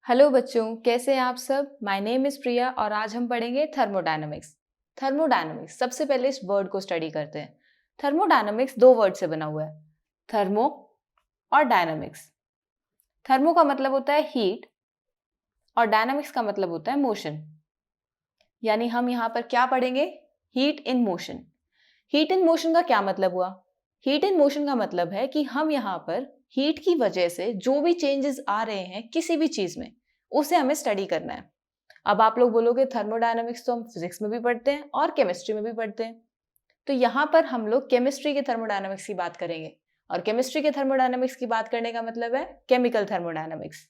Hello बच्चों, कैसे हैं आप सब। माय नेम इज़ प्रिया और आज हम पढ़ेंगे थर्मोडायनामिक्स। थर्मोडायनामिक्स, सबसे पहले इस वर्ड को स्टडी करते हैं। थर्मोडायनामिक्स दो वर्ड से बना हुआ है, थर्मो और डायनामिक्स। थर्मो का मतलब होता है हीट और डायनामिक्स का मतलब होता है मोशन। यानी हम यहाँ पर क्या पढ़ेंगे? Heat in motion. Heat in motion का क्या मतलब हुआ? हीट इन मोशन का मतलब है कि हम यहाँ पर हीट की वजह से जो भी चेंजेस आ रहे हैं किसी भी चीज में, उसे हमें स्टडी करना है। अब आप लोग बोलोगे थर्मोडायनामिक्स तो हम फिजिक्स में भी पढ़ते हैं और केमिस्ट्री में भी पढ़ते हैं, तो यहाँ पर हम लोग केमिस्ट्री के थर्मोडायनामिक्स की बात करेंगे। और केमिस्ट्री के थर्मोडायनामिक्स की बात करने का मतलब है केमिकल थर्मोडायनामिक्स।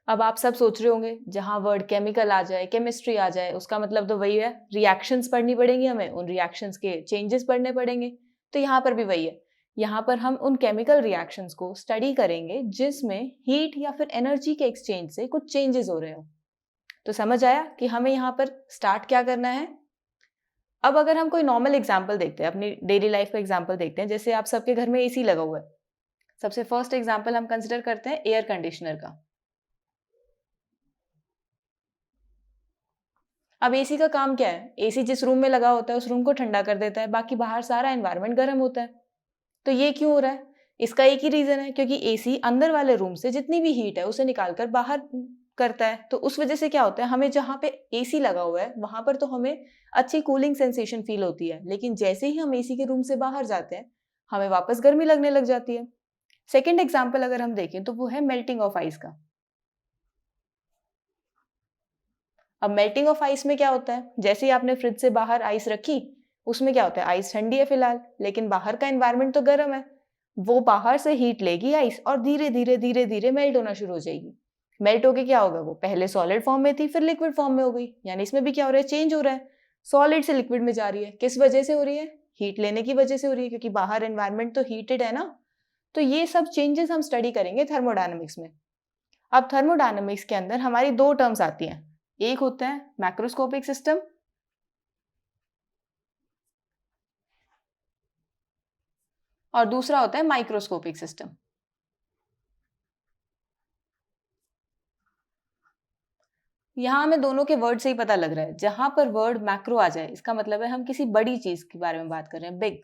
अब आप सब सोच रहे होंगे, जहां वर्ड केमिकल आ जाए, केमिस्ट्री आ जाए, उसका मतलब तो वही है, रिएक्शंस पढ़नी पड़ेंगी हमें, उन रिएक्शंस के चेंजेस पढ़ने पड़ेंगे। तो यहाँ पर भी वही है, यहाँ पर हम उन केमिकल रिएक्शंस को स्टडी करेंगे जिसमें हीट या फिर एनर्जी के एक्सचेंज से कुछ चेंजेस हो रहे हो। तो समझ आया कि हमें यहाँ पर स्टार्ट क्या करना है। अब अगर हम कोई नॉर्मल एग्जाम्पल देखते हैं, अपनी डेली लाइफ का एग्जाम्पल देखते हैं, जैसे आप सबके घर में एसी लगा हुआ है। सबसे फर्स्ट एग्जाम्पल हम कंसिडर करते हैं एयर कंडीशनर का। अब एसी का काम क्या है? एसी जिस रूम में लगा होता है उस रूम को ठंडा कर देता है, बाकी बाहर सारा एनवायरनमेंट गर्म होता है। तो ये क्यों हो रहा है? इसका एक ही रीजन है, क्योंकि एसी अंदर वाले रूम से जितनी भी हीट है उसे निकालकर बाहर करता है। तो उस वजह से क्या होता है, हमें जहाँ पे एसी लगा हुआ है वहां पर तो हमें अच्छी कूलिंग सेंसेशन फील होती है, लेकिन जैसे ही हम एसी के रूम से बाहर जाते हैं हमें वापस गर्मी लगने लग जाती है। सेकेंड एग्जाम्पल अगर हम देखें तो वो है मेल्टिंग ऑफ आइस का। अब मेल्टिंग ऑफ आइस में क्या होता है, जैसे ही आपने फ्रिज से बाहर आइस रखी, उसमें क्या होता है, आइस ठंडी है फिलहाल, लेकिन बाहर का एनवायरनमेंट तो गर्म है। वो बाहर से हीट लेगी आइस और धीरे धीरे धीरे धीरे मेल्ट होना शुरू हो जाएगी। मेल्ट होके क्या होगा, वो पहले सॉलिड फॉर्म में थी फिर लिक्विड फॉर्म में हो गई। यानी इसमें भी क्या हो रहा है, चेंज हो रहा है। सॉलिड से लिक्विड में जा रही है, किस वजह से हो रही है? हीट लेने की वजह से हो रही है, क्योंकि बाहर एनवायरनमेंट तो हीटेड है ना। तो ये सब चेंजेस हम स्टडी करेंगे थर्मोडायनेमिक्स में। अब थर्मोडायनेमिक्स के अंदर हमारी दो टर्म्स आती हैं, एक होता है मैक्रोस्कोपिक सिस्टम और दूसरा होता है माइक्रोस्कोपिक सिस्टम। यहां हमें दोनों के वर्ड से ही पता लग रहा है, जहां पर वर्ड मैक्रो आ जाए इसका मतलब है हम किसी बड़ी चीज के बारे में बात कर रहे हैं, बिग।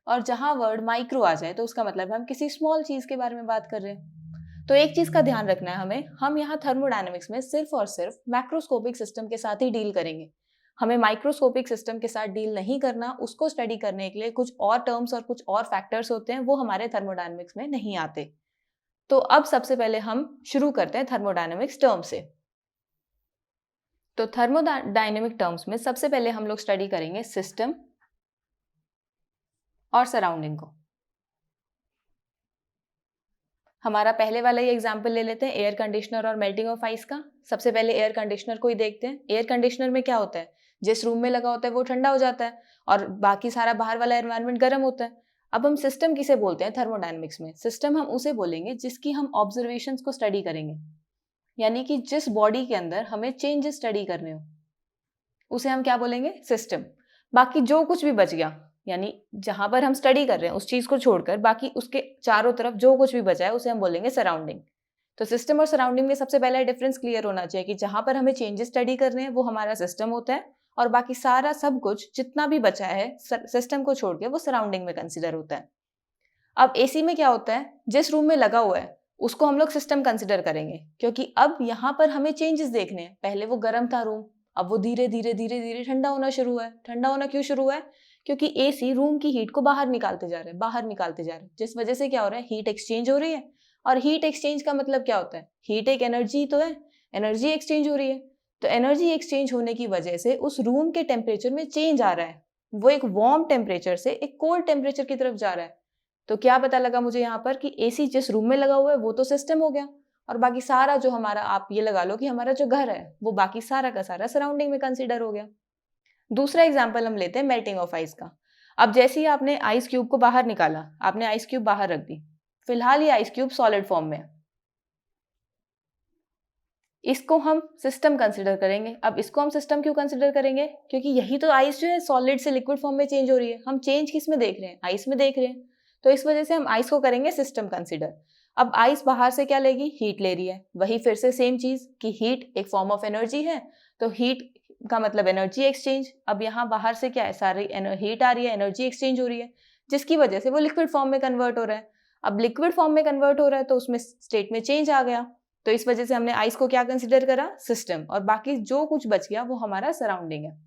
और जहां वर्ड माइक्रो आ जाए तो उसका मतलब है हम किसी स्मॉल चीज के बारे में बात कर रहे हैं। तो एक चीज का ध्यान रखना है हमें, हम यहाँ थर्मोडायनेमिक्स में सिर्फ और सिर्फ मैक्रोस्कोपिक सिस्टम के साथ ही डील करेंगे। हमें माइक्रोस्कोपिक सिस्टम के साथ डील नहीं करना। उसको स्टडी करने के लिए कुछ और टर्म्स और कुछ और फैक्टर्स होते हैं, वो हमारे थर्मोडायनेमिक्स में नहीं आते। तो अब सबसे पहले हम शुरू करते हैं थर्मोडायनेमिक्स टर्म से। तो थर्मोडायनेमिक टर्म्स में सबसे पहले हम लोग स्टडी करेंगे सिस्टम और सराउंडिंग को। हमारा पहले वाला ही एग्जांपल ले लेते हैं, एयर कंडीशनर और मेल्टिंग ऑफ आइस का। सबसे पहले एयर कंडीशनर को ही देखते हैं। एयर कंडीशनर में क्या होता है, जिस रूम में लगा होता है वो ठंडा हो जाता है और बाकी सारा बाहर वाला एनवायरनमेंट गर्म होता है। अब हम सिस्टम किसे बोलते हैं थर्मोडायनेमिक्स में? सिस्टम हम उसे बोलेंगे जिसकी हम ऑब्जर्वेशंस को स्टडी करेंगे, यानी कि जिस बॉडी के अंदर हमें चेंजेस स्टडी करने हो उसे हम क्या बोलेंगे, सिस्टम। बाकी जो कुछ भी बच गया, यानी जहां पर हम स्टडी कर रहे हैं उस चीज को छोड़कर बाकी उसके चारों तरफ जो कुछ भी बचा है उसे हम बोलेंगे सराउंडिंग। तो सिस्टम और सराउंडिंग में सबसे पहला डिफरेंस क्लियर होना चाहिए कि जहां पर हमें चेंजेस स्टडी करने हैं वो हमारा सिस्टम होता है, और बाकी सारा सब कुछ जितना भी बचा है सिस्टम को छोड़ के वो सराउंडिंग में कंसिडर होता है। अब एसी में क्या होता है, जिस रूम में लगा हुआ है उसको हम लोग सिस्टम कंसिडर करेंगे, क्योंकि अब यहाँ पर हमें चेंजेस देखने हैं। पहले वो गर्म था रूम, अब वो धीरे धीरे धीरे धीरे ठंडा होना शुरू हुआ है। ठंडा होना क्यों शुरू हुआ है? क्योंकि एसी रूम की हीट को बाहर निकालते जा रहे हैं, बाहर निकालते जा रहे हैं, जिस वजह से क्या हो रहा है, हीट एक्सचेंज हो रही है। और हीट एक्सचेंज का मतलब क्या होता है, हीट एक एनर्जी तो है, एनर्जी एक्सचेंज हो रही है। तो एनर्जी एक्सचेंज होने की वजह से उस रूम के टेम्परेचर में चेंज आ रहा है, वो एक वार्म टेम्परेचर से एक कोल्ड टेम्परेचर की तरफ जा रहा है। तो क्या पता लगा मुझे यहाँ पर कि एसी जिस रूम में लगा हुआ है वो तो सिस्टम हो गया, और बाकी सारा जो हमारा, आप ये लगा लो कि हमारा जो घर है वो बाकी सारा का सारा सराउंडिंग में कंसीडर हो गया। दूसरा एग्जाम्पल हम लेते हैं मेल्टिंग ऑफ आइस का। अब जैसे ही आपने आइस क्यूब को बाहर निकाला, आपने आइस क्यूब बाहर रख दी, फिलहाल ये आइस क्यूब सॉलिड फॉर्म में है, इसको हम सिस्टम कंसिडर करेंगे। अब इसको हम सिस्टम क्यों कंसिडर करेंगे, क्योंकि यही तो आइस जो है सॉलिड से लिक्विड फॉर्म में चेंज हो रही है। हम चेंज किस में देख रहे हैं, आइस में देख रहे हैं। तो इस वजह से हम आइस को करेंगे सिस्टम कंसिडर। अब आइस बाहर से क्या लेगी, हीट ले रही है। वही फिर से सेम चीज कि हीट एक फॉर्म ऑफ एनर्जी है, तो हीट का मतलब एनर्जी एक्सचेंज। अब यहाँ बाहर से क्या है, सारी हीट आ रही है, एनर्जी एक्सचेंज हो रही है, जिसकी वजह से वो लिक्विड फॉर्म में कन्वर्ट हो रहा है। अब लिक्विड फॉर्म में कन्वर्ट हो रहा है तो उसमें स्टेट में चेंज आ गया, तो इस वजह से हमने आइस को क्या कंसिडर करा, सिस्टम, और बाकी जो कुछ बच गया वो हमारा सराउंडिंग है।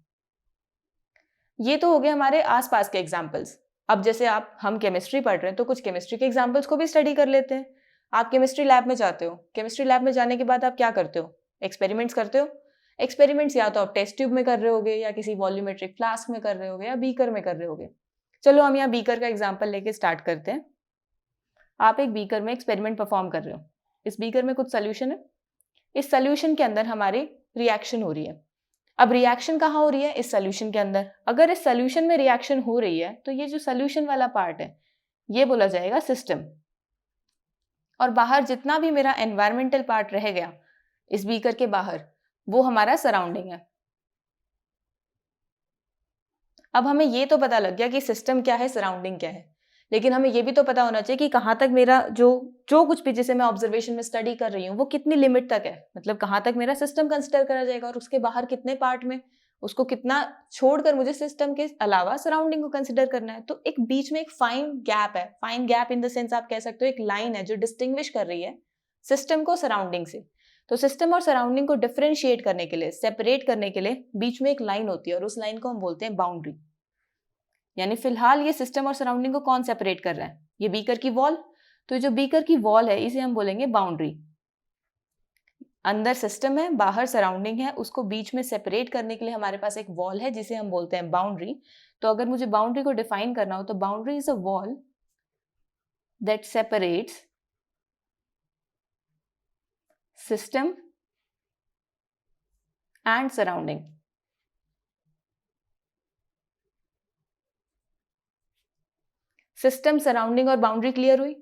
ये तो हो गए हमारे आसपास के एग्जाम्पल्स। अब जैसे हम केमिस्ट्री पढ़ रहे हैं तो कुछ केमिस्ट्री के एग्जाम्पल्स को भी स्टडी कर लेते हैं। आप केमिस्ट्री लैब में जाते हो, केमिस्ट्री लैब में जाने के बाद आप क्या करते हो, एक्सपेरिमेंट्स करते हो। एक्सपेरिमेंट्स या तो आप टेस्ट ट्यूब में कर रहे होगे, या किसी वॉल्यूमेट्रिक फ्लास्क में कर रहे होगे, या बीकर में कर रहे होगे। चलो हम यहाँ बीकर का एग्जाम्पल लेके स्टार्ट करते हैं। आप एक बीकर में एक्सपेरिमेंट परफॉर्म कर रहे हो, इस बीकर में कुछ सोल्यूशन है, इस सोल्यूशन के अंदर हमारी रिएक्शन हो रही है। अब रिएक्शन कहाँ हो रही है, इस सोल्यूशन के अंदर। अगर इस सोल्यूशन में रिएक्शन हो रही है तो ये जो सोल्यूशन वाला पार्ट है ये बोला जाएगा सिस्टम, और बाहर जितना भी मेरा एनवायरमेंटल पार्ट रह गया इस बीकर के बाहर, वो हमारा सराउंडिंग है। अब हमें ये तो पता लग गया कि सिस्टम क्या है, सराउंडिंग क्या है, लेकिन हमें ये भी तो पता होना चाहिए कि कहाँ तक मेरा जो कुछ भी जिसे मैं ऑब्जर्वेशन में स्टडी कर रही हूँ वो कितनी लिमिट तक है, मतलब कहाँ तक मेरा सिस्टम कंसिडर करा जाएगा, और उसके बाहर कितने पार्ट में, उसको कितना छोड़कर मुझे सिस्टम के अलावा सराउंडिंग को कंसिडर करना है। तो एक बीच में एक फाइन गैप है, fine gap in the sense आप कह सकते हो एक लाइन है जो डिस्टिंग्विश कर रही है सिस्टम को सराउंडिंग से। तो सिस्टम और सराउंडिंग को डिफरेंशिएट करने के लिए, सेपरेट करने के लिए बीच में एक लाइन होती है, और उस लाइन को हम बोलते हैं बाउंड्री। यानी फिलहाल ये सिस्टम और सराउंडिंग को कौन सेपरेट कर रहा है, ये बीकर की वॉल। तो जो बीकर की वॉल है इसे हम बोलेंगे बाउंड्री। अंदर सिस्टम है, बाहर सराउंडिंग है, उसको बीच में सेपरेट करने के लिए हमारे पास एक वॉल है जिसे हम बोलते हैं बाउंड्री। तो अगर मुझे बाउंड्री को डिफाइन करना हो तो boundary is a wall that separates system and surrounding. System, surrounding और बाउंड्री क्लियर हुई।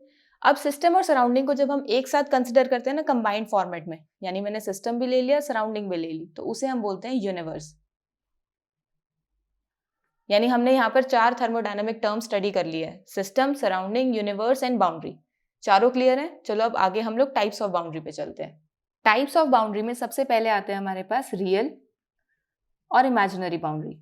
अब सिस्टम और सराउंडिंग को जब हम एक साथ कंसिडर करते हैं ना कंबाइंड फॉर्मेट में, यानी मैंने सिस्टम भी ले लिया, सराउंडिंग भी ले ली, तो उसे हम बोलते हैं यूनिवर्स। यानी हमने यहाँ पर 4 थर्मोडायनामिक टर्म स्टडी कर लिए है, system, surrounding, universe and boundary. चारों क्लियर हैं। चलो अब आगे हम लोग टाइप्स ऑफ बाउंड्री पे चलते हैं। टाइप्स ऑफ बाउंड्री में सबसे पहले आते हैं हमारे पास रियल और इमेजिनरी बाउंड्री।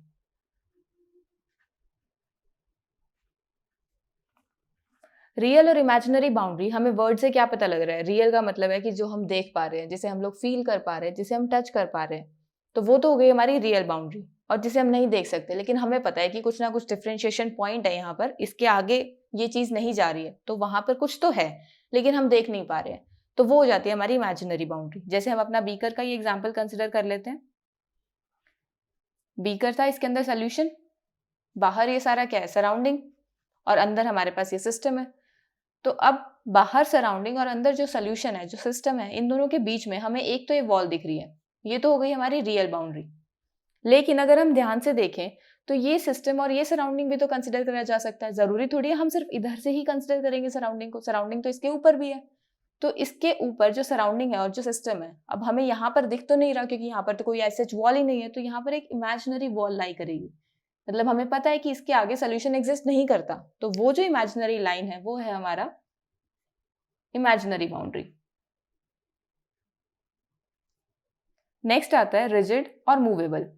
रियल और इमेजिनरी बाउंड्री, हमें वर्ड से क्या पता लग रहा है, रियल का मतलब है कि जो हम देख पा रहे हैं, जिसे हम लोग फील कर पा रहे हैं, जिसे हम टच कर पा रहे हैं, तो वो तो हो गई हमारी रियल बाउंड्री। और जिसे हम नहीं देख सकते लेकिन हमें पता है कि कुछ ना कुछ डिफरेंशिएशन पॉइंट है यहाँ पर, इसके आगे ये चीज नहीं जा रही है, तो वहां पर कुछ तो है लेकिन हम देख नहीं पा रहे हैं, तो वो हो जाती है हमारी इमेजिनरी बाउंड्री। जैसे हम अपना बीकर का ही एग्जाम्पल कंसिडर कर लेते हैं। बीकर था, इसके अंदर सोल्यूशन, बाहर ये सारा क्या है, सराउंडिंग, और अंदर हमारे पास ये सिस्टम है। तो अब बाहर सराउंडिंग और अंदर जो सोल्यूशन है, जो सिस्टम है, इन दोनों के बीच में हमें एक तो ये वॉल दिख रही है, ये तो हो गई हमारी रियल बाउंड्री। लेकिन अगर हम ध्यान से देखें तो ये सिस्टम और ये सराउंडिंग भी तो कंसिडर करा जा सकता है, जरूरी थोड़ी है हम सिर्फ इधर से ही कंसिडर करेंगे सराउंडिंग को, सराउंडिंग तो इसके ऊपर भी है। तो इसके ऊपर जो सराउंडिंग है और जो सिस्टम है, अब हमें यहाँ पर दिख तो नहीं रहा क्योंकि यहाँ पर तो कोई ऐसा वॉल ही नहीं है, तो यहाँ पर एक इमेजिनरी वॉल लाई करेगी। मतलब हमें पता है कि इसके आगे सोल्यूशन एग्जिस्ट नहीं करता, तो वो जो इमेजिनरी लाइन है वो है हमारा इमेजिनरी बाउंड्री। नेक्स्ट आता है रिजिड और मूवेबल।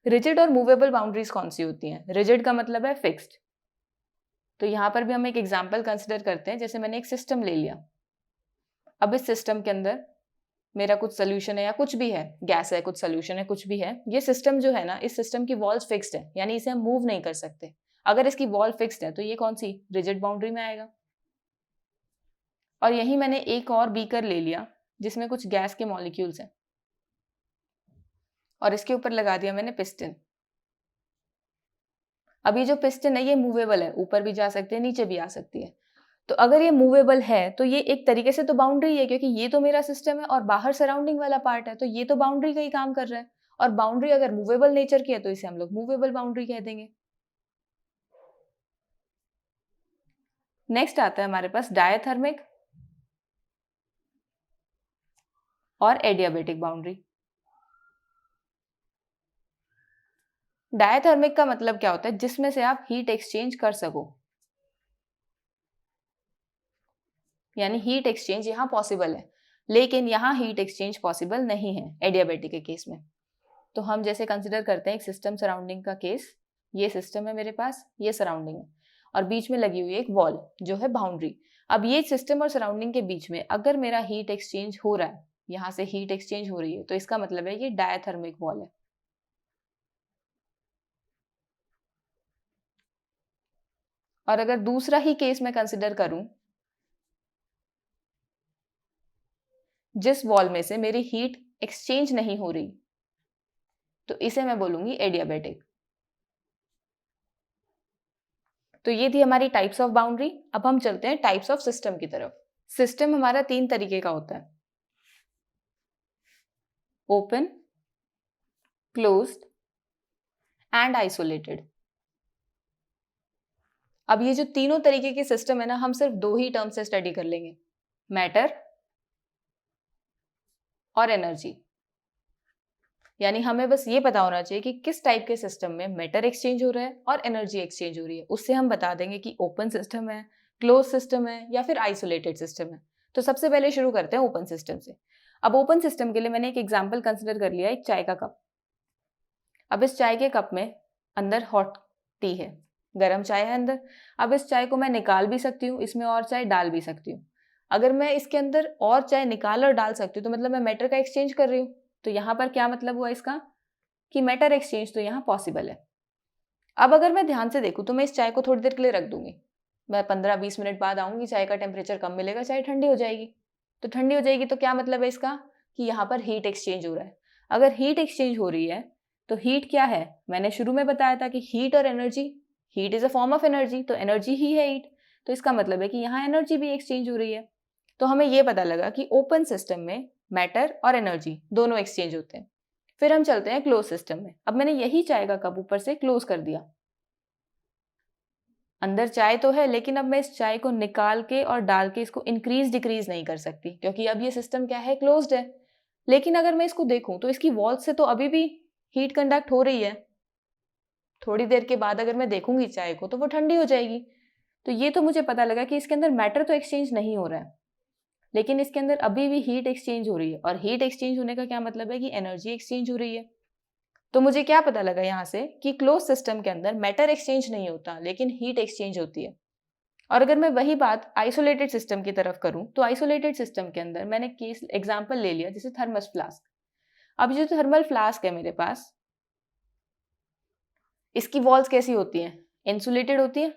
रिजिड और मूवेबल बाउंड्रीज कौन सी होती हैं? रिजिड का मतलब है फिक्स्ड। तो यहां पर भी हम एक एग्जांपल कंसिडर करते हैं। जैसे मैंने एक सिस्टम ले लिया, अब इस सिस्टम के अंदर मेरा कुछ सोल्यूशन है या कुछ भी है, गैस है, कुछ सोल्यूशन है, कुछ भी है, ये सिस्टम जो है ना, इस सिस्टम की वॉल्स फिक्स्ड है, यानी इसे हम मूव नहीं कर सकते। अगर इसकी वॉल फिक्स्ड है तो ये कौन सी, रिजिड बाउंड्री में आएगा। और यही मैंने एक और बीकर ले लिया जिसमें कुछ गैस के मॉलिक्यूल्स हैं, और इसके ऊपर लगा दिया मैंने पिस्टन। अब ये जो पिस्टन है ये मूवेबल है, ऊपर भी जा सकते हैं, नीचे भी आ सकती है। तो अगर ये मूवेबल है तो ये एक तरीके से तो बाउंड्री है, क्योंकि ये तो मेरा सिस्टम है और बाहर सराउंडिंग वाला पार्ट है, तो ये तो बाउंड्री का ही काम कर रहा है। और बाउंड्री अगर मूवेबल नेचर की है तो इसे हम लोग मूवेबल बाउंड्री कह देंगे। नेक्स्ट आता है हमारे पास डायथर्मिक और एडियाबेटिक बाउंड्री। डायथर्मिक का मतलब क्या होता है? जिसमें से आप हीट एक्सचेंज कर सको, यानी हीट एक्सचेंज यहाँ पॉसिबल है, लेकिन यहाँ हीट एक्सचेंज पॉसिबल नहीं है एडियाबेटिक के केस में। तो हम जैसे कंसिडर करते हैं एक सिस्टम सराउंडिंग का केस, ये सिस्टम है मेरे पास, ये सराउंडिंग है और बीच में लगी हुई है एक वॉल जो है बाउंड्री। अब ये सिस्टम और सराउंडिंग के बीच में अगर मेरा हीट एक्सचेंज हो रहा है, यहाँ से हीट एक्सचेंज हो रही है, तो इसका मतलब है ये डायथर्मिक वॉल है। और अगर दूसरा ही केस मैं कंसिडर करूं, जिस वॉल में से मेरी हीट एक्सचेंज नहीं हो रही, तो इसे मैं बोलूंगी एडियाबेटिक। तो ये थी हमारी टाइप्स ऑफ बाउंड्री। अब हम चलते हैं टाइप्स ऑफ सिस्टम की तरफ। सिस्टम हमारा 3 तरीके का होता है, ओपन, क्लोज्ड एंड आइसोलेटेड। अब ये जो तीनों तरीके के सिस्टम है ना, हम सिर्फ 2 ही टर्म से स्टडी कर लेंगे, मैटर और एनर्जी। यानी हमें बस ये पता होना चाहिए कि किस टाइप के सिस्टम में मैटर एक्सचेंज हो रहा है और एनर्जी एक्सचेंज हो रही है, उससे हम बता देंगे कि ओपन सिस्टम है, क्लोज सिस्टम है या फिर आइसोलेटेड सिस्टम है। तो सबसे पहले शुरू करते हैं ओपन सिस्टम से। अब ओपन सिस्टम के लिए मैंने एक एग्जाम्पल कंसिडर कर लिया, एक चाय का कप। अब इस चाय के कप में अंदर हॉट टी है, गर्म चाय है अंदर। अब इस चाय को मैं निकाल भी सकती हूँ, इसमें और चाय डाल भी सकती हूँ। अगर मैं इसके अंदर और चाय निकाल और डाल सकती हूँ तो मतलब मैं मैटर का एक्सचेंज कर रही हूँ। तो यहाँ पर क्या मतलब हुआ इसका कि मैटर एक्सचेंज तो यहाँ पॉसिबल है। अब अगर मैं ध्यान से देखूँ तो मैं इस चाय को थोड़ी देर के लिए रख दूंगी, मैं 15-20 मिनट बाद आऊंगी, चाय का टेम्परेचर कम मिलेगा, चाय ठंडी हो जाएगी। तो ठंडी हो जाएगी तो क्या मतलब है इसका कि यहाँ पर हीट एक्सचेंज हो रहा है। अगर हीट एक्सचेंज हो रही है तो हीट क्या है, मैंने शुरू में बताया था कि हीट और energy, heat is a form of energy, तो एनर्जी ही है हीट। तो इसका मतलब है कि यहाँ एनर्जी भी एक्सचेंज हो रही है। तो हमें यह पता लगा कि ओपन सिस्टम में मैटर और एनर्जी दोनों एक्सचेंज होते हैं। फिर हम चलते हैं क्लोज सिस्टम में। अब मैंने यही चाय का कप ऊपर से क्लोज कर दिया, अंदर चाय तो है लेकिन अब मैं इस चाय को निकाल के और डाल के इसको इंक्रीज डिक्रीज नहीं कर सकती, क्योंकि अब ये सिस्टम क्या है, क्लोज्ड है। लेकिन अगर मैं इसको देखूं तो इसकी वॉल से तो अभी भी हीट कंडक्ट हो रही है। थोड़ी देर के बाद अगर मैं देखूंगी चाय को तो वो ठंडी हो जाएगी। तो ये तो मुझे पता लगा कि इसके अंदर मैटर तो एक्सचेंज नहीं हो रहा है, लेकिन इसके अंदर अभी भी हीट एक्सचेंज हो रही है। और हीट एक्सचेंज होने का क्या मतलब है कि एनर्जी एक्सचेंज हो रही है। तो मुझे क्या पता लगा यहाँ से कि क्लोज सिस्टम के अंदर मैटर एक्सचेंज नहीं होता लेकिन हीट एक्सचेंज होती है। और अगर मैं वही बात आइसोलेटेड सिस्टम की तरफ करूं तो आइसोलेटेड सिस्टम के अंदर मैंने केस एग्जांपल ले लिया, जैसे थर्मस फ्लास्क। अब जो थर्मल फ्लास्क है मेरे पास, इसकी वॉल्स कैसी होती हैं, इंसुलेटेड होती है।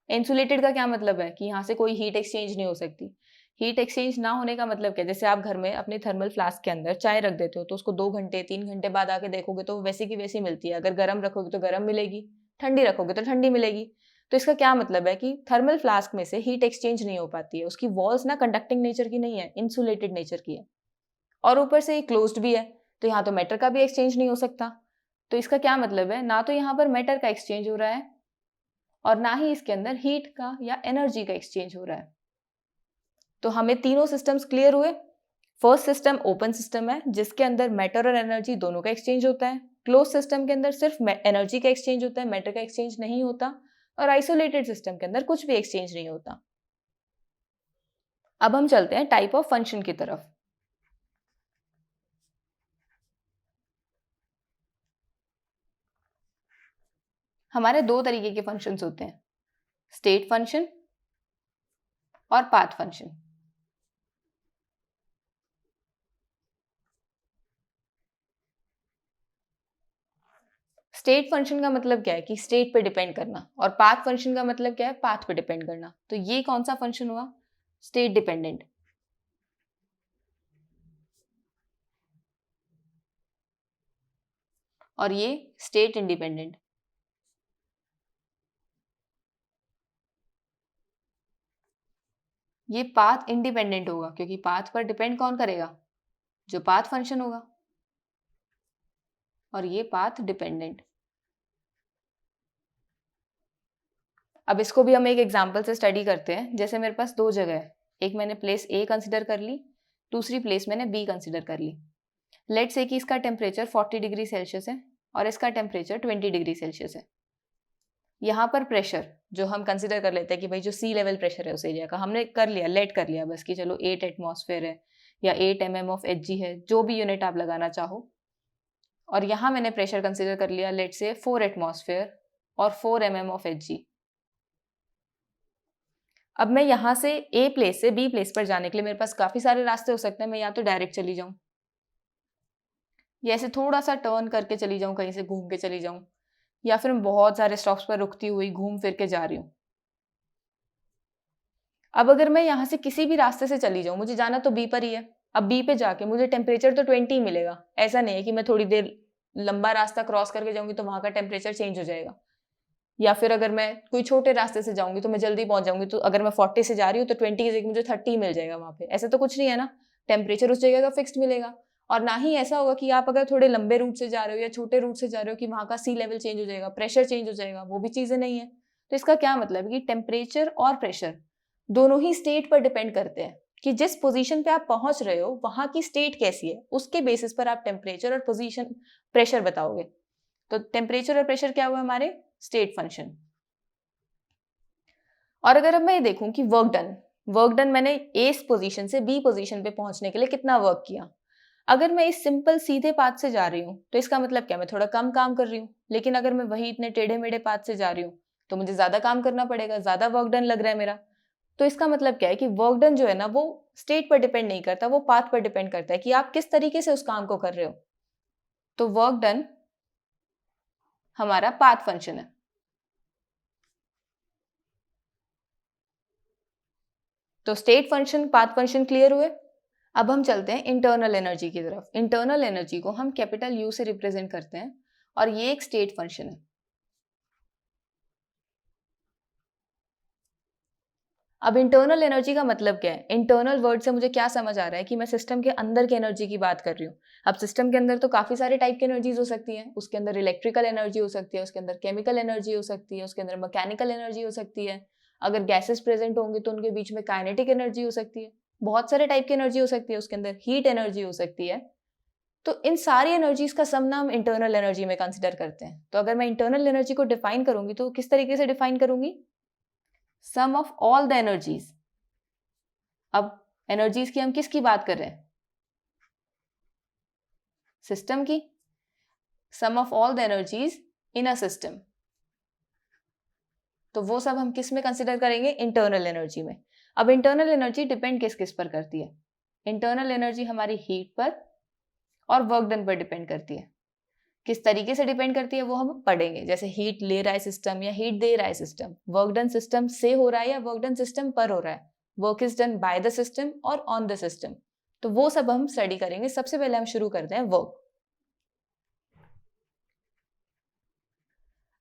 इंसुलेटेड का क्या मतलब है कि यहाँ से कोई हीट एक्सचेंज नहीं हो सकती। हीट एक्सचेंज ना होने का मतलब क्या, जैसे आप घर में अपने थर्मल फ्लास्क के अंदर चाय रख देते हो तो उसको 2 घंटे 3 घंटे बाद आके देखोगे तो वैसी की वैसी मिलती है। अगर गर्म रखोगे तो गर्म मिलेगी, ठंडी रखोगे तो ठंडी मिलेगी। तो इसका क्या मतलब है कि थर्मल फ्लास्क में से हीट एक्सचेंज नहीं हो पाती है, उसकी वॉल्स ना कंडक्टिंग नेचर की नहीं है, इंसुलेटेड नेचर की है। और ऊपर से ये क्लोज्ड भी है, तो यहाँ तो मैटर का भी एक्सचेंज नहीं हो सकता। तो इसका क्या मतलब है, ना तो यहाँ पर मैटर का एक्सचेंज हो रहा है और ना ही इसके अंदर हीट का या एनर्जी का एक्सचेंज हो रहा है। तो हमें तीनों सिस्टम्स क्लियर हुए। फर्स्ट सिस्टम ओपन सिस्टम है जिसके अंदर मैटर और एनर्जी दोनों का एक्सचेंज होता है। क्लोज सिस्टम के अंदर सिर्फ एनर्जी का एक्सचेंज होता है, मैटर का एक्सचेंज नहीं होता। और आइसोलेटेड सिस्टम के अंदर कुछ भी एक्सचेंज नहीं होता। अब हम चलते हैं टाइप ऑफ फंक्शन की तरफ। हमारे 2 तरीके के फंक्शंस होते हैं, स्टेट फंक्शन और पाथ फंक्शन। स्टेट फंक्शन का मतलब क्या है कि स्टेट पे डिपेंड करना, और पाथ फंक्शन का मतलब क्या है, पाथ पे डिपेंड करना। तो ये कौन सा फंक्शन हुआ, स्टेट डिपेंडेंट। और ये स्टेट इंडिपेंडेंट। ये पाथ इंडिपेंडेंट होगा क्योंकि पाथ पर डिपेंड कौन करेगा, जो पाथ फंक्शन होगा। और ये पाथ डिपेंडेंट। अब इसको भी हम एक एग्जांपल से स्टडी करते हैं। जैसे मेरे पास 2 जगह है, एक मैंने प्लेस ए कंसिडर कर ली, दूसरी प्लेस मैंने बी कंसिडर कर ली। लेट्स से कि इसका टेम्परेचर 40 डिग्री सेल्सियस है और इसका टेम्परेचर 20 डिग्री सेल्सियस है। यहाँ पर प्रेशर जो हम कंसिडर कर लेते हैं कि भाई जो सी लेवल प्रेशर है उस एरिया का, हमने कर लिया, लेट कर लिया बस कि चलो 8 एटमॉस्फेयर है या 8 mm ऑफ Hg है, जो भी यूनिट आप लगाना चाहो। और यहाँ मैंने प्रेशर कंसिडर कर लिया लेट से 4 एटमॉस्फेयर और 4 mm ऑफ Hg। अब मैं यहाँ से ए प्लेस से बी प्लेस पर जाने के लिए मेरे पास काफी सारे रास्ते हो सकते हैं। मैं या तो डायरेक्ट चली जाऊं या ऐसे थोड़ा सा टर्न करके चली जाऊं, कहीं से घूम के चली जाऊं, या फिर मैं बहुत सारे स्टॉप्स पर रुकती हुई घूम फिर के जा रही हूँ। अब अगर मैं यहाँ से किसी भी रास्ते से चली जाऊं, मुझे जाना तो बी पर ही है। अब बी पे जाके मुझे टेम्परेचर तो 20 मिलेगा, ऐसा नहीं है कि मैं थोड़ी देर लंबा रास्ता क्रॉस करके जाऊंगी तो वहां का टेम्परेचर चेंज हो जाएगा। या फिर अगर मैं कोई छोटे रास्ते से जाऊंगी तो मैं जल्दी पहुंच जाऊंगी, तो अगर मैं 40 से जा रही हूँ तो 20 की जगह मुझे 30 मिल जाएगा वहां पे। ऐसा तो कुछ नहीं है ना, टेम्परेचर उस जगह का फिक्स्ड मिलेगा। और ना ही ऐसा होगा कि आप अगर थोड़े लंबे रूट से जा रहे हो या छोटे रूट से जा रहे हो कि वहां का सी लेवल चेंज हो जाएगा, प्रेशर चेंज हो जाएगा, वो भी चीजें नहीं है। तो इसका क्या मतलब है कि टेम्परेचर और प्रेशर दोनों ही स्टेट पर डिपेंड करते हैं कि जिस पोजीशन पे आप पहुंच रहे हो वहां की स्टेट कैसी है, उसके बेसिस पर आप टेम्परेचर और पोजीशन प्रेशर बताओगे। तो टेम्परेचर और प्रेशर क्या हुआ हमारे स्टेट फंक्शन। और अगर अब मैं ये देखूं कि वर्क डन मैंने ए पोजीशन से बी पोजीशन पे पहुंचने के लिए कितना वर्क किया। अगर मैं इस सिंपल सीधे पाथ से जा रही हूँ तो इसका मतलब क्या, मैं थोड़ा कम काम कर रही हूँ। लेकिन अगर मैं वही इतने टेढ़े मेढ़े पाथ से जा रही हूँ तो मुझे ज्यादा काम करना पड़ेगा, ज्यादा वर्क डन लग रहा है मेरा। तो इसका मतलब क्या है कि वर्क डन जो है ना वो स्टेट पर डिपेंड नहीं करता, वो पाथ पर डिपेंड करता है कि आप किस तरीके से उस काम को कर रहे हो। तो वर्क डन हमारा पाथ फंक्शन है। तो state function, path function clear हुए। अब हम चलते हैं इंटरनल एनर्जी की तरफ। इंटरनल एनर्जी को हम कैपिटल यू से रिप्रेजेंट करते हैं और ये एक स्टेट फंक्शन है। अब इंटरनल एनर्जी का मतलब क्या है? इंटरनल वर्ड से मुझे क्या समझ आ रहा है कि मैं सिस्टम के अंदर की एनर्जी की बात कर रही हूँ। अब सिस्टम के अंदर तो काफी सारे टाइप की एनर्जीज हो सकती हैं। उसके अंदर इलेक्ट्रिकल एनर्जी हो सकती है, उसके अंदर केमिकल एनर्जी हो सकती है, उसके अंदर मैकेनिकल एनर्जी हो सकती है। अगर गैसेस प्रेजेंट होंगे तो उनके बीच में काइनेटिक एनर्जी हो सकती है। बहुत सारे टाइप की एनर्जी हो सकती है, उसके अंदर हीट एनर्जी हो सकती है। तो इन सारी एनर्जीज का सम नाम इंटरनल एनर्जी में कंसिडर करते हैं। तो अगर मैं इंटरनल एनर्जी को डिफाइन करूंगी तो किस तरीके से डिफाइन करूंगी? Sum of all the energies. अब एनर्जीज की हम किसकी बात कर रहे हैं? सिस्टम की। Sum of all the energies in a system. तो वो सब हम किस में कंसिडर करेंगे? इंटरनल एनर्जी में। अब इंटरनल एनर्जी डिपेंड किस किस पर करती है? इंटरनल एनर्जी हमारी हीट पर और वर्क डन पर डिपेंड करती है। किस तरीके से डिपेंड करती है वो हम पढ़ेंगे। जैसे हीट ले रहा है सिस्टम या हीट दे रहा है सिस्टम, वर्क डन सिस्टम से हो रहा है या वर्क डन सिस्टम पर हो रहा है, work is done by the system और ऑन द सिस्टम। तो वो सब हम स्टडी करेंगे। सबसे पहले हम शुरू करते हैं वर्क।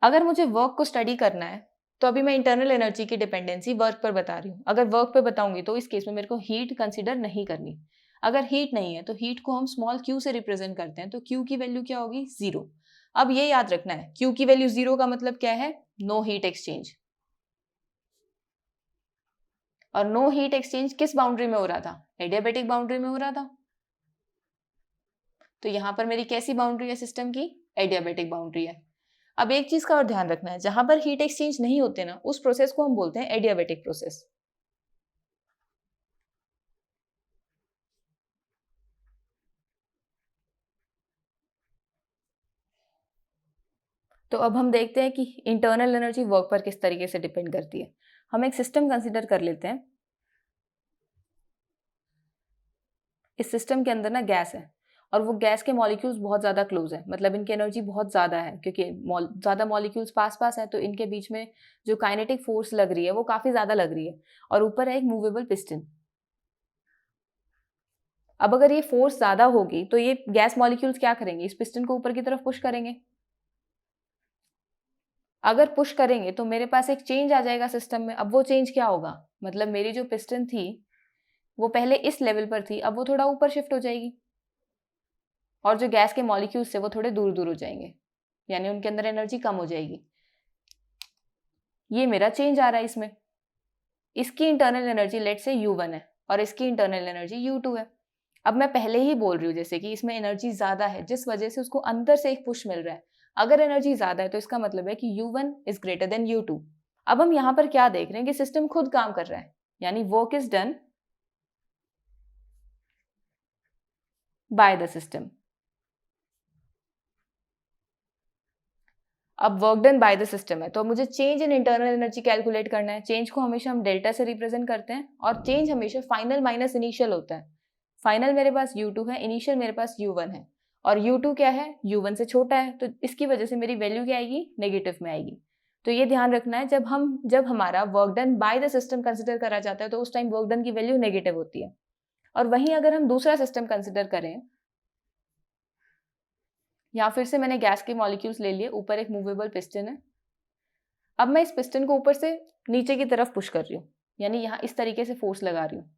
अगर मुझे वर्क को स्टडी करना है तो अभी मैं इंटरनल एनर्जी की डिपेंडेंसी वर्क पर बता रही हूँ। अगर वर्क पे बताऊंगी तो इस केस में मेरे को हीट कंसिडर नहीं करनी। अगर हीट नहीं है तो हीट को हम स्मॉल क्यू से रिप्रेजेंट करते हैं। तो क्यू की वैल्यू क्या होगी? 0। अब ये याद रखना है, क्यू की वैल्यू 0 का मतलब क्या है? No heat exchange. और नो हीट एक्सचेंज किस बाउंड्री में हो रहा था? एडियाबेटिक बाउंड्री में हो रहा था। तो यहां पर मेरी कैसी बाउंड्री है सिस्टम की? एडियाबेटिक बाउंड्री है। अब एक चीज का और ध्यान रखना है, जहां पर हीट एक्सचेंज नहीं होते ना, उस प्रोसेस को हम बोलते हैं एडियाबेटिक प्रोसेस। तो अब हम देखते हैं कि इंटरनल एनर्जी वर्क पर किस तरीके से डिपेंड करती है। हम एक सिस्टम कंसीडर कर लेते हैं। इस सिस्टम के अंदर ना गैस है और वो गैस के मॉलिक्यूल्स बहुत ज़्यादा क्लोज है, मतलब इनकी एनर्जी बहुत ज़्यादा है क्योंकि ज़्यादा मॉलिक्यूल्स पास पास है। तो इनके बीच में जो काइनेटिक फोर्स लग रही है वो काफ़ी ज़्यादा लग रही है। और ऊपर है एक मूवेबल पिस्टन। अब अगर ये फोर्स ज़्यादा होगी तो ये गैस मॉलिक्यूल्स क्या करेंगे? इस पिस्टन को ऊपर की तरफ पुश करेंगे। अगर पुश करेंगे तो मेरे पास एक चेंज आ जाएगा सिस्टम में। अब वो चेंज क्या होगा? मतलब मेरी जो पिस्टन थी वो पहले इस लेवल पर थी, अब वो थोड़ा ऊपर शिफ्ट हो जाएगी और जो गैस के मॉलिक्यूल्स थे वो थोड़े दूर दूर हो जाएंगे, यानी उनके अंदर एनर्जी कम हो जाएगी। ये मेरा चेंज आ रहा है इसमें। इसकी इंटरनल एनर्जी लेट से U1 है और इसकी इंटरनल एनर्जी U2 है। अब मैं पहले ही बोल रही हूँ जैसे कि इसमें एनर्जी ज्यादा है जिस वजह से उसको अंदर से एक पुश मिल रहा है। अगर एनर्जी ज्यादा है तो इसका मतलब है कि U1 is greater than U2। अब हम यहाँ पर क्या देख रहे हैं कि सिस्टम खुद काम कर रहा है, यानी work is done by the system. अब work done by the system है तो मुझे change in internal energy calculate करना है। चेंज को हमेशा हम डेल्टा से रिप्रेजेंट करते हैं और चेंज हमेशा फाइनल माइनस इनिशियल होता है। फाइनल मेरे पास U2 है, इनिशियल मेरे पास U1 है, और U2 क्या है, U1 से छोटा है, तो इसकी वजह से मेरी वैल्यू क्या आएगी, नेगेटिव में आएगी। तो ये ध्यान रखना है, जब हमारा work done by the system consider करा जाता है तो उस टाइम वर्क डन की वैल्यू नेगेटिव होती है। और वहीं अगर हम दूसरा सिस्टम कंसिडर करें, यहाँ फिर से मैंने गैस के मॉलिक्यूल्स ले लिए, ऊपर एक मूवेबल पिस्टन है। अब मैं इस पिस्टन को ऊपर से नीचे की तरफ पुश कर रही हूँ, यानी यहाँ इस तरीके से फोर्स लगा रही हूँ।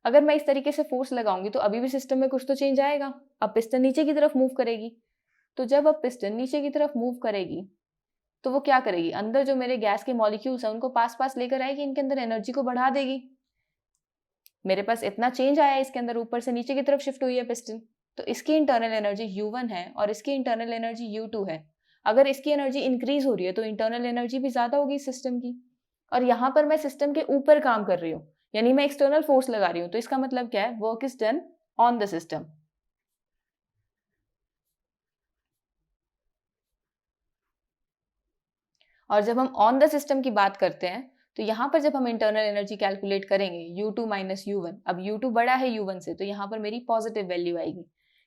अगर मैं इस तरीके से फोर्स लगाऊंगी तो अभी भी सिस्टम में कुछ तो चेंज आएगा। अब पिस्टन नीचे की तरफ मूव करेगी, तो जब अब पिस्टन नीचे की तरफ मूव करेगी तो वो क्या करेगी, अंदर जो मेरे गैस के मॉलिक्यूल्स हैं उनको पास पास लेकर आएगी, इनके अंदर एनर्जी को बढ़ा देगी। मेरे पास इतना चेंज आया, इसके अंदर ऊपर से नीचे की तरफ शिफ्ट हुई है पिस्टन, तो इसकी इंटरनल एनर्जी U1 है और इसकी इंटरनल एनर्जी U2 है। अगर इसकी एनर्जी इंक्रीज हो रही है तो इंटरनल एनर्जी भी ज्यादा होगी सिस्टम की। और यहाँ पर मैं सिस्टम के ऊपर काम कर रही हूँ, यानी मैं एक्सटर्नल फोर्स लगा रही हूँ, तो इसका मतलब क्या है, work is done on the system. और जब हम ऑन द सिस्टम की बात करते हैं तो यहाँ पर जब हम इंटरनल एनर्जी कैलकुलेट करेंगे U2 माइनस U1, अब U2 बड़ा है U1 से, तो यहाँ पर मेरी पॉजिटिव वैल्यू आएगी।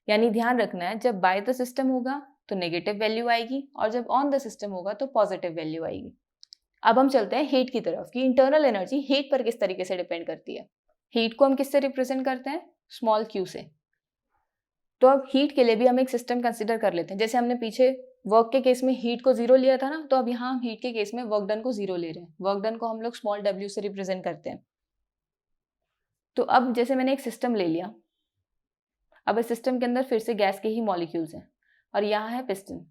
यानी ध्यान रखना है, जब बाय द सिस्टम होगा तो नेगेटिव वैल्यू आएगी और जब ऑन द सिस्टम होगा तो पॉजिटिव वैल्यू आएगी। अब हम चलते हैं हीट की तरफ कि इंटरनल एनर्जी हीट पर किस तरीके से डिपेंड करती है। हीट को हम किससे रिप्रेजेंट करते हैं, स्मॉल q से। तो अब हीट के लिए भी हम एक सिस्टम कंसिडर कर लेते हैं। जैसे हमने पीछे वर्क के केस में हीट को जीरो लिया था ना, तो अब यहाँ हम हीट के केस में वर्क डन को जीरो ले रहे हैं। वर्क डन को हम लोग स्मॉल w से रिप्रेजेंट करते हैं। तो अब जैसे मैंने एक सिस्टम ले लिया, अब इस सिस्टम के अंदर फिर से गैस के ही मॉलिक्यूल्स हैं और यहाँ है पिस्टन।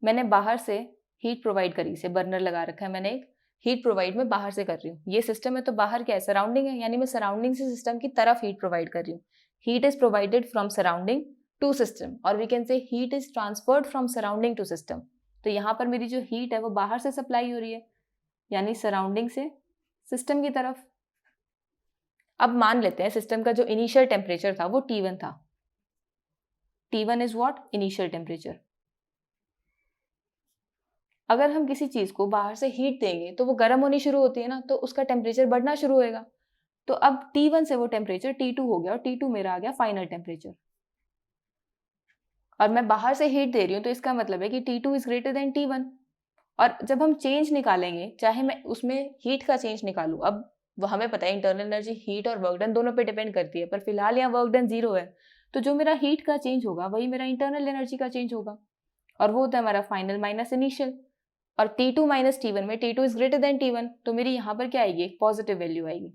मैंने बाहर से हीट प्रोवाइड करी, इसे बर्नर लगा रखा है, मैंने एक हीट प्रोवाइड में बाहर से कर रही हूँ। ये सिस्टम है तो बाहर क्या है, सराउंडिंग है, यानी मैं सराउंडिंग से सिस्टम की तरफ हीट प्रोवाइड कर रही हूँ। Heat is provided from surrounding to system, और we can say heat is transferred from surrounding to system. तो यहाँ पर मेरी जो हीट है वो बाहर से सप्लाई हो रही है, यानी सराउंडिंग से सिस्टम की तरफ। अब मान लेते हैं सिस्टम का जो इनिशियल टेम्परेचर था वो T1 था। T1 is what, initial temperature. अगर हम किसी चीज को बाहर से हीट देंगे तो वो गर्म होनी शुरू होती है ना, तो उसका टेम्परेचर बढ़ना शुरू होएगा। तो अब T1 से वो टेम्परेचर T2 हो गया और T2 मेरा आ गया फाइनल टेम्परेचर। और मैं बाहर से हीट दे रही हूँ तो इसका मतलब है कि T2 is greater than T1। और जब हम चेंज निकालेंगे, चाहे मैं उसमें हीट का चेंज निकालूं, अब वो हमें पता है इंटरनल एनर्जी हीट और वर्क डन दोनों पे डिपेंड करती है, पर फिलहाल यहाँ वर्क डन जीरो है, तो जो मेरा हीट का चेंज होगा वही मेरा इंटरनल एनर्जी का चेंज होगा, और वो होता है हमारा फाइनल माइनस इनिशियल। और T2 माइनस T1 में T2 is greater than T1, तो मेरी यहाँ पर क्या आएगी, एक पॉजिटिव वैल्यू आएगी।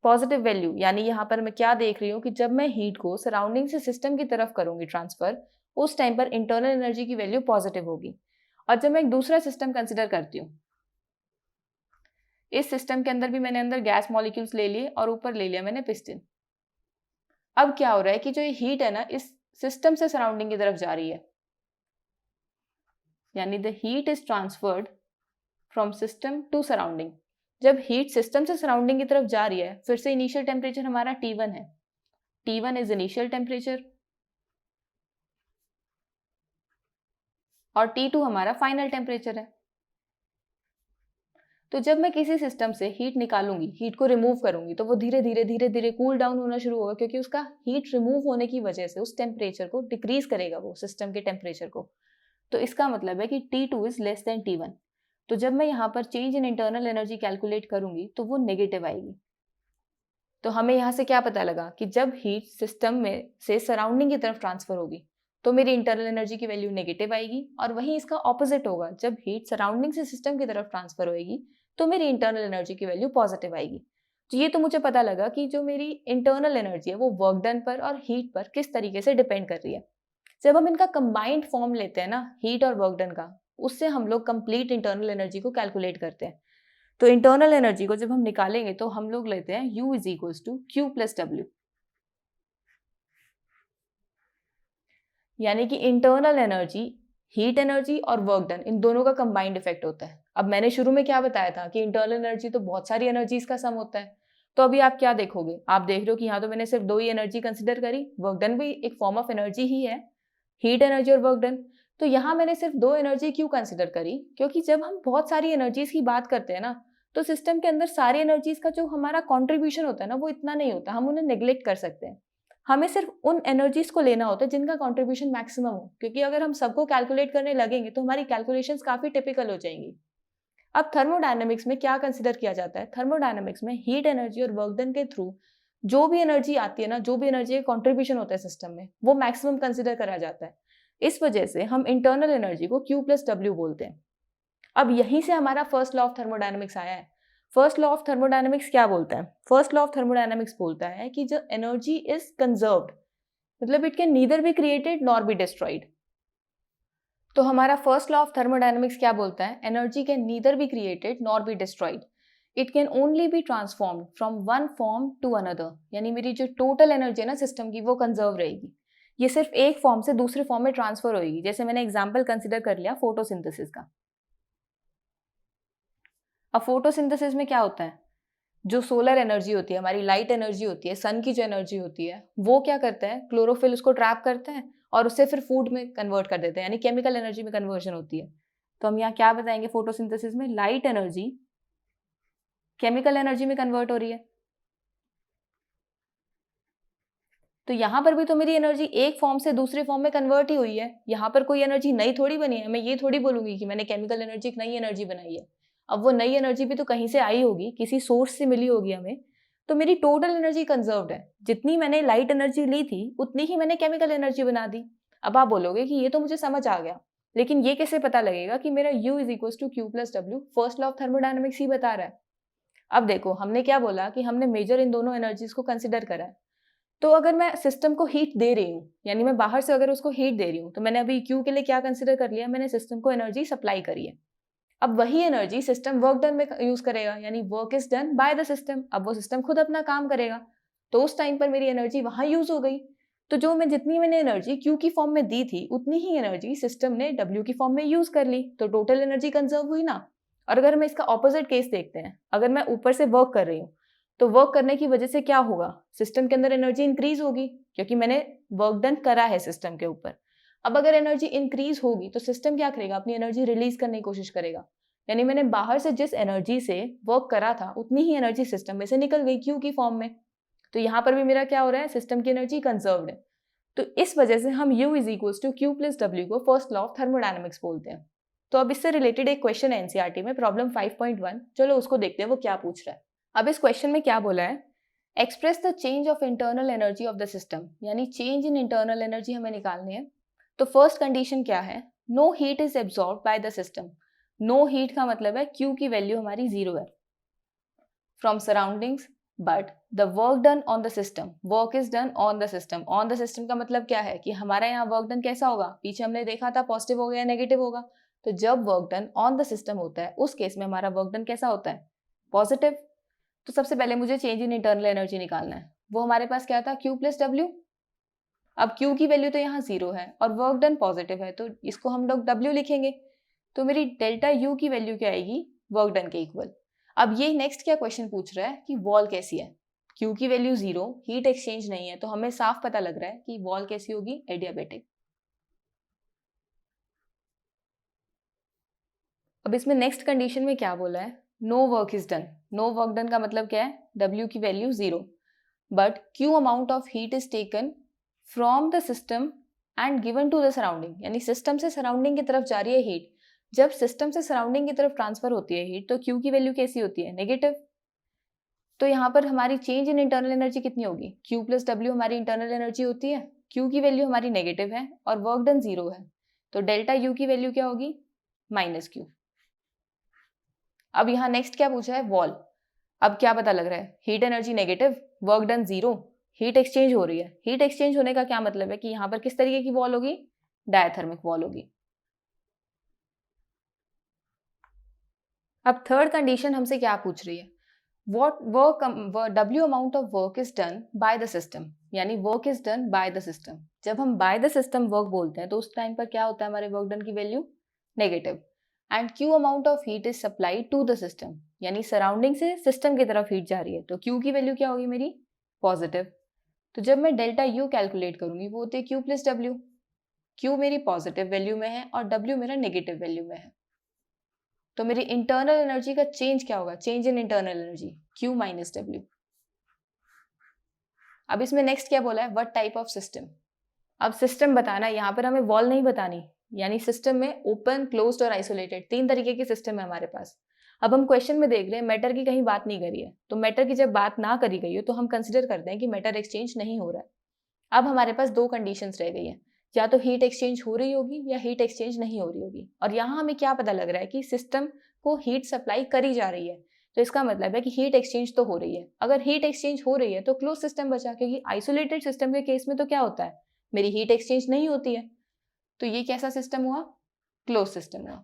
पॉजिटिव वैल्यू यानी यहाँ पर मैं क्या देख रही हूँ कि जब मैं हीट को सराउंडिंग से सिस्टम की तरफ करूंगी ट्रांसफर, उस टाइम पर इंटरनल एनर्जी की वैल्यू पॉजिटिव होगी। और जब मैं एक दूसरा सिस्टम कंसिडर करती हूँ, इस सिस्टम के अंदर भी मैंने अंदर गैस मॉलिक्यूल्स ले लिए और ऊपर ले लिया मैंने पिस्टन। अब क्या हो रहा है कि जो ये हीट है ना, इस सिस्टम से सराउंडिंग की तरफ जा रही है, यानी the heat is transferred from system to surrounding. जब हीट सिस्टम से सराउंडिंग की तरफ जा रही है, फिर से इनिशियल टेम्परेचर हमारा T1 है। T1 इज इनिशियल टेम्परेचर और T2 हमारा फाइनल टेम्परेचर है। तो जब मैं किसी सिस्टम से हीट निकालूंगी, हीट को रिमूव करूंगी, तो वो धीरे धीरे कूल डाउन होना शुरू होगा, क्योंकि उसका हीट रिमूव होने की वजह से उस टेम्परेचर को डिक्रीज करेगा वो सिस्टम के टेम्परेचर को। तो इसका मतलब है कि T2 is less than T1। तो जब मैं यहाँ पर change in internal energy calculate करूंगी तो वो नेगेटिव आएगी। तो हमें यहाँ से क्या पता लगा कि जब हीट सिस्टम में से सराउंडिंग की तरफ ट्रांसफर होगी तो मेरी इंटरनल एनर्जी की वैल्यू नेगेटिव आएगी, और वहीं इसका ऑपोजिट होगा, जब हीट सराउंडिंग से सिस्टम की तरफ ट्रांसफर होगी तो मेरी इंटरनल एनर्जी की वैल्यू पॉजिटिव आएगी। तो ये तो मुझे पता लगा कि जो मेरी इंटरनल एनर्जी है वो वर्क डन पर और हीट पर किस तरीके से डिपेंड कर रही है। जब हम इनका कंबाइंड फॉर्म लेते हैं ना, हीट और वर्क डन का, उससे हम लोग कंप्लीट इंटरनल एनर्जी को कैलकुलेट करते हैं। तो इंटरनल एनर्जी को जब हम निकालेंगे तो हम लोग लेते हैं U is equals to Q plus W। यानी कि इंटरनल एनर्जी, हीट एनर्जी और वर्क डन, इन दोनों का कंबाइंड इफेक्ट होता है। अब मैंने शुरू में क्या बताया था कि इंटरनल एनर्जी तो बहुत सारी एनर्जीज का सम होता है। तो अभी आप क्या देखोगे, आप देख रहे हो कि यहाँ तो मैंने सिर्फ 2 ही एनर्जी कंसिडर करी, वर्क डन भी एक फॉर्म ऑफ एनर्जी ही है, हीट एनर्जी और वर्क डन। तो यहाँ मैंने सिर्फ 2 एनर्जी क्यों कंसिडर करी, क्योंकि जब हम बहुत सारी एनर्जीज की बात करते हैं ना, तो सिस्टम के अंदर सारी एनर्जीज का जो हमारा कॉन्ट्रीब्यूशन होता है ना, वो इतना नहीं होता, हम उन्हें नेग्लेक्ट कर सकते हैं। हमें सिर्फ उन एनर्जीज को लेना होता है जिनका कंट्रीब्यूशन मैक्सिमम हो, क्योंकि अगर हम सबको कैलकुलेट करने लगेंगे तो हमारी कैलकुलेशंस काफी टिपिकल हो जाएंगी। अब थर्मोडायनेमिक्स में क्या कंसिडर किया जाता है, थर्मोडायनेमिक्स में हीट एनर्जी और वर्क डन के थ्रू जो भी एनर्जी आती है ना, जो भी एनर्जी का कॉन्ट्रीब्यूशन होता है सिस्टम में, वो मैक्सिमम कंसिडर करा जाता है। इस वजह से हम इंटरनल एनर्जी को Q+W बोलते हैं। अब यहीं से हमारा फर्स्ट लॉ ऑफ थर्मोडायनेमिक्स आया है। फर्स्ट लॉ ऑफ थर्मोडायनेमिक्स क्या बोलता है, फर्स्ट लॉ ऑफ थर्मोडायनेमिक्स बोलता है कि जो एनर्जी इज कंजर्व्ड, मतलब it can neither be created nor be destroyed. तो हमारा फर्स्ट लॉ ऑफ थर्मोडायनेमिक्स क्या बोलता है, energy can neither be created nor be destroyed, it can only be transformed from one form to another. यानी मेरी जो total energy है ना सिस्टम की, वो कंजर्व रहेगी, ये सिर्फ एक फॉर्म से दूसरे फॉर्म में ट्रांसफर होगी। जैसे मैंने एग्जाम्पल कंसिडर कर लिया फोटोसिंथेसिस का। अब फोटोसिंथेसिस में क्या होता है, जो सोलर एनर्जी होती है, हमारी लाइट एनर्जी होती है, सन की जो एनर्जी होती है, वो क्या करता है, क्लोरोफिल उसको ट्रैप करते हैं और उससे फिर फूड में कन्वर्ट कर देते हैं, यानी केमिकल एनर्जी में कन्वर्जन होती है। तो हम यहाँ क्या बताएंगे, फोटोसिंथेसिस में लाइट एनर्जी केमिकल एनर्जी में कन्वर्ट हो रही है। तो यहाँ पर भी तो मेरी एनर्जी एक फॉर्म से दूसरे फॉर्म में कन्वर्ट ही हुई है, यहाँ पर कोई एनर्जी नई थोड़ी बनी है। मैं ये थोड़ी बोलूंगी कि मैंने केमिकल एनर्जी एक नई एनर्जी बनाई है। अब वो नई एनर्जी भी तो कहीं से आई होगी, किसी सोर्स से मिली होगी हमें। तो मेरी टोटल एनर्जी कंजर्व्ड है, जितनी मैंने लाइट एनर्जी ली थी उतनी ही मैंने केमिकल एनर्जी बना दी। अब आप बोलोगे कि ये तो मुझे समझ आ गया, लेकिन ये कैसे पता लगेगा कि मेरा U is equal to Q+W, first law of thermodynamics ही बता रहा है। अब देखो, हमने क्या बोला कि हमने मेजर इन दोनों एनर्जीज को कंसिडर करा है। तो अगर मैं सिस्टम को हीट दे रही हूँ, यानी मैं बाहर से अगर उसको हीट दे रही हूँ, तो मैंने अभी Q के लिए क्या कंसिडर कर लिया, मैंने सिस्टम को एनर्जी सप्लाई करी है। अब वही एनर्जी सिस्टम वर्क डन में यूज करेगा, यानी work is done by the system. अब वो सिस्टम खुद अपना काम करेगा, तो उस टाइम पर मेरी एनर्जी वहां यूज हो गई। तो जो मैं जितनी मैंने एनर्जी Q की फॉर्म में दी थी, उतनी ही एनर्जी सिस्टम ने W की फॉर्म में यूज कर ली, तो टोटल एनर्जी कंजर्व हुई ना। और अगर मैं इसका ऑपोजिट केस देखते हैं, अगर मैं ऊपर से वर्क कर रही हूँ, तो वर्क करने की वजह से क्या होगा, सिस्टम के अंदर एनर्जी इंक्रीज होगी, क्योंकि मैंने वर्क डन करा है सिस्टम के ऊपर। अब अगर एनर्जी इंक्रीज होगी तो सिस्टम क्या करेगा, अपनी एनर्जी रिलीज करने की कोशिश करेगा। यानी मैंने बाहर से जिस एनर्जी से वर्क करा था, उतनी ही एनर्जी सिस्टम में से निकल गई Q की फॉर्म में। तो यहाँ पर भी मेरा क्या हो रहा है, सिस्टम की एनर्जी कंजर्व्ड है। तो इस वजह से हम U is equal to Q+W को फर्स्ट लॉ ऑफ थर्मोडायनेमिक्स बोलते हैं। तो अब इससे रिलेटेड एक क्वेश्चन है NCERT में, प्रॉब्लम 5.1, चलो उसको देखते हैं वो क्या पूछ रहा है। अब इस क्वेश्चन में क्या बोला है, express the change of internal energy of the system, यानी चेंज इन इंटरनल एनर्जी हमें निकालनी है। तो फर्स्ट कंडीशन क्या है, no heat is absorb by the system. No heat का मतलब है Q की वैल्यू हमारी 0 है from surroundings, but the work done on the system, work is done on the system. On the system का मतलब क्या है कि हमारा यहाँ वर्क डन कैसा होगा, पीछे हमने देखा था पॉजिटिव होगा या नेगेटिव होगा। तो जब work done on the system होता है, उस केस में हमारा वर्क डन कैसा होता है, पॉजिटिव। तो सबसे पहले मुझे चेंज इन इंटरनल एनर्जी निकालना है, वो हमारे पास क्या था, Q+W। अब Q की वैल्यू तो यहाँ 0 है और वर्क डन पॉजिटिव है, तो इसको हम लोग W लिखेंगे। तो मेरी डेल्टा U की वैल्यू क्या आएगी, वर्क डन के इक्वल। अब ये नेक्स्ट क्या क्वेश्चन पूछ रहा है कि वॉल कैसी है, Q की वैल्यू 0, हीट एक्सचेंज नहीं है, तो हमें साफ पता लग रहा है कि वॉल कैसी होगी, एडियाबेटिक। अब इसमें नेक्स्ट कंडीशन में क्या बोला है, no work is done. No work done का मतलब क्या है, W की value 0, but Q amount of heat is taken from the system and given to the surrounding, यानी सिस्टम से सराउंडिंग की तरफ जा रही है हीट। जब सिस्टम से सराउंडिंग की तरफ ट्रांसफर होती है हीट, तो Q की वैल्यू कैसी होती है, नेगेटिव। तो यहाँ पर हमारी चेंज इन इंटरनल एनर्जी कितनी होगी, Q+W हमारी इंटरनल एनर्जी होती है, Q की वैल्यू हमारी नेगेटिव है और वर्क डन 0 है, तो डेल्टा U की वैल्यू क्या होगी, -Q। अब यहाँ नेक्स्ट क्या पूछा है, वॉल। अब क्या पता लग रहा है, heat energy negative, work done 0, heat exchange हो रही है। हीट एक्सचेंज होने का क्या मतलब है कि यहाँ पर किस तरीके की वॉल होगी, डायथर्मिक वॉल होगी। अब थर्ड कंडीशन हमसे क्या पूछ रही है, what W amount of work is done by the system, यानी work is done by the system। जब हम by the system work बोलते हैं तो उस टाइम पर क्या होता है हमारे work done की value negative. And Q amount of heat is supplied to the system, यानी सराउंडिंग से सिस्टम की तरफ हीट जा रही है, तो Q की वैल्यू क्या होगी मेरी पॉजिटिव। तो जब मैं डेल्टा U कैलकुलेट करूंगी वो होती है Q प्लस W। Q मेरी पॉजिटिव वैल्यू में है और W मेरा नेगेटिव वैल्यू में है, तो मेरी इंटरनल एनर्जी का चेंज क्या होगा, change in internal energy Q minus W। अब इसमें नेक्स्ट क्या बोला है, व्हाट टाइप ऑफ सिस्टम। अब सिस्टम बताना है, यहाँ पर हमें वॉल नहीं बतानी, यानी सिस्टम में ओपन, क्लोज्ड और आइसोलेटेड 3 तरीके के सिस्टम है हमारे पास। अब हम क्वेश्चन में देख रहे हैं मैटर की कहीं बात नहीं करी है, तो मैटर की जब बात ना करी गई हो तो हम कंसिडर करते हैं कि मैटर एक्सचेंज नहीं हो रहा है। अब हमारे पास 2 कंडीशंस रह गई हैं, या तो हीट एक्सचेंज हो रही होगी या हीट एक्सचेंज नहीं हो रही होगी। और यहाँ हमें क्या पता लग रहा है कि सिस्टम को हीट सप्लाई करी जा रही है, तो इसका मतलब है कि हीट एक्सचेंज तो हो रही है। अगर हीट एक्सचेंज हो रही है तो क्लोज सिस्टम बचा, क्योंकि आइसोलेटेड सिस्टम के केस में तो क्या होता है, मेरी हीट एक्सचेंज नहीं होती है। तो ये कैसा सिस्टम हुआ, क्लोज सिस्टम हुआ।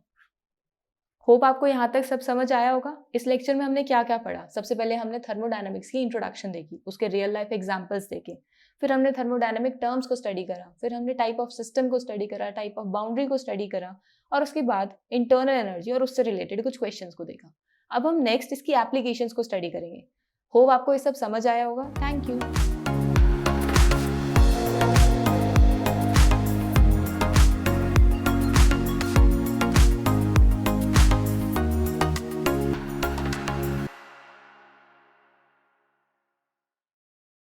होप आपको यहाँ तक सब समझ आया होगा। इस लेक्चर में हमने क्या क्या पढ़ा, सबसे पहले हमने थर्मोडायनामिक्स की इंट्रोडक्शन देखी, उसके रियल लाइफ एग्जांपल्स देखे, फिर हमने थर्मोडायनामिक टर्म्स को स्टडी करा, फिर हमने टाइप ऑफ सिस्टम को स्टडी करा, टाइप ऑफ बाउंड्री को स्टडी करा, और उसके बाद इंटरनल एनर्जी और उससे रिलेटेड कुछ क्वेश्चंस को देखा। अब हम नेक्स्ट इसकी एप्लीकेशंस को स्टडी करेंगे। होप आपको ये सब समझ आया होगा। Thank you.